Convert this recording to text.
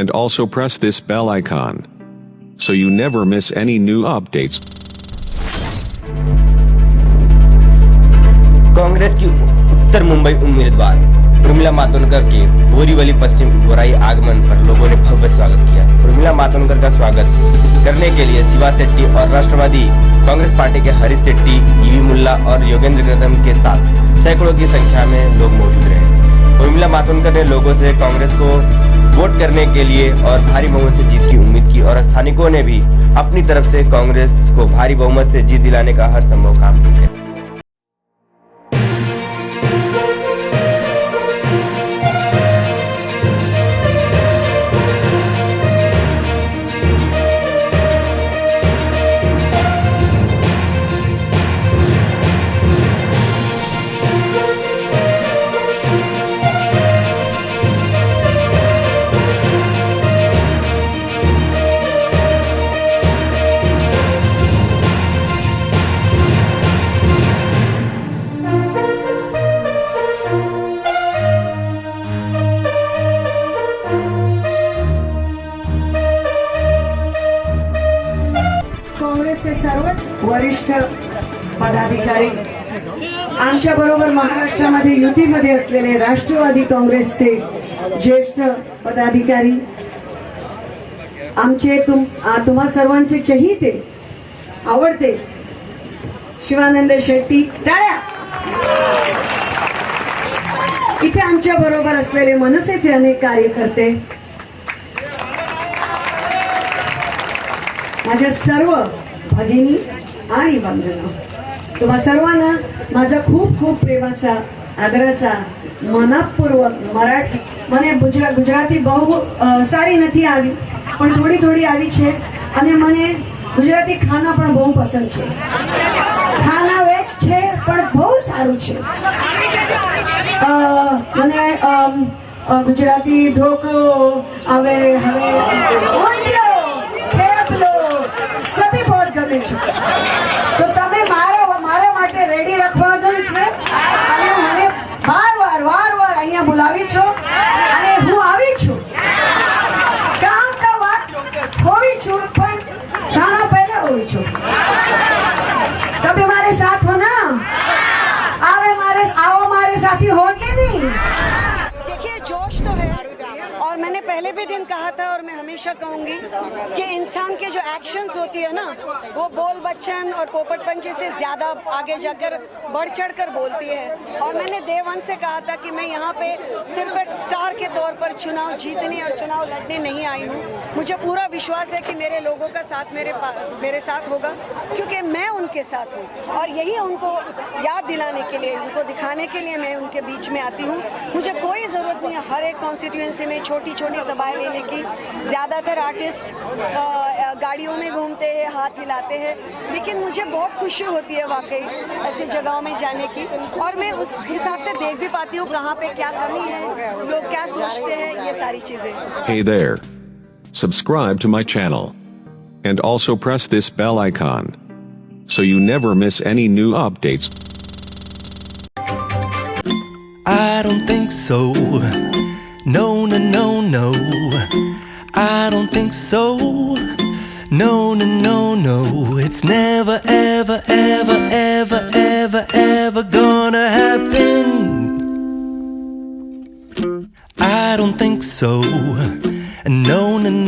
and also press this bell icon so you never miss any new updates. Congress की उत्तर मुंबई उम्मीदवार उर्मिला मातोंडकर के बोरीवली पश्चिम गोराई आगमन पर लोगों ने भव्य स्वागत किया। उर्मिला मातोंडकर का स्वागत करने के लिए शिवा शेट्टी और राष्ट्रवादी कांग्रेस पार्टी के हरीश शेट्टी, ईवी मुल्ला और योगेंद्र कदम के साथ सैकड़ों की संख्या में लोग मौजूद रहे। उर्मिला मातोंडकर ने लोगों से कांग्रेस को वोट करने के लिए और भारी बहुमत से जीत की उम्मीद की और स्थानिकों ने भी अपनी तरफ से कांग्रेस को भारी बहुमत से जीत दिलाने का हर संभव काम किया। काँग्रेसचे सर्वच वरिष्ठ पदाधिकारी आमच्या बरोबर महाराष्ट्रामध्ये युतीमध्ये असलेले राष्ट्रवादी काँग्रेसचे ज्येष्ठ पदाधिकारी आमचे तुम्हा सर्वांचे चहीते आवडते शिवानंद शेट्टी टाळ्या इथे आमच्या बरोबर असलेले मनसेचे अनेक कार्यकर्ते माझ्या सर्व भगिनी आणि बंधू तुम्हा सर्वांना माझा खूप खूप प्रेमाचा आदराचा मनपूर्वक मराठी મને ગુજરાતી બહુ સારી નથી આવી પણ થોડી થોડી આવી છે અને મને ગુજરાતી ખાના પણ બહુ પસંદ છે ખાના વેજ છે પણ બહુ સારું છે મને ગુજરાતી ઢોકળો આવે હવે ઊંધિયો થેપલો સભી બહુ ગમે છે તો તમે મારા માટે રેડી રાખવાનું છે અને મને વારવાર અહીંયા બોલાવી છો અને હું આવી છું કામ કા વાત હોવી છું પણ ખાना પહેલા હોવી છું તમે માरे साथ हो ना आओ मारे साथी हो के नहीं। देखिए जोश तो है और मैंने पहले भी दिन कहा था और मैं हमेशा कहूँगी कि इंसान के जो एक्शंस होती है ना वो बोल बच्चन और पोपट पंछी से ज़्यादा आगे जाकर बढ़ चढ़ कर बोलती है। और मैंने डे वन से कहा था कि मैं यहाँ पे सिर्फ एक स्टार के तौर पर चुनाव जीतने और चुनाव लड़ने नहीं आई हूँ। मुझे पूरा विश्वास है कि मेरे लोगों का साथ मेरे साथ होगा क्योंकि मैं उनके साथ हूँ और यही उनको याद दिलाने के लिए उनको दिखाने के लिए मैं उनके बीच में आती हूँ। मुझे कोई ज़रूरत नहीं है हर एक कॉन्स्टिट्यूएंसी में छोटी छोटी सभाएं लेने की। ज़्यादातर आर्टिस्ट गाड़ियों में घूमते हैं, हाथ हिलाते हैं, लेकिन मुझे बहुत खुशी होती है वाकई ऐसी जगहों में जाने की और मैं उस हिसाब से देख भी पाती हूँ कहाँ पे क्या कमी है, लोग क्या सोचते हैं, ये सारी चीज़ें। Hey there. Subscribe to my channel and also press this bell icon so you never miss any new updates. I don't think so. No, no, no, no. I don't think so. No, no, no, no. It's never, ever, ever, ever, ever, ever gonna happen. I don't think so. No, no, no.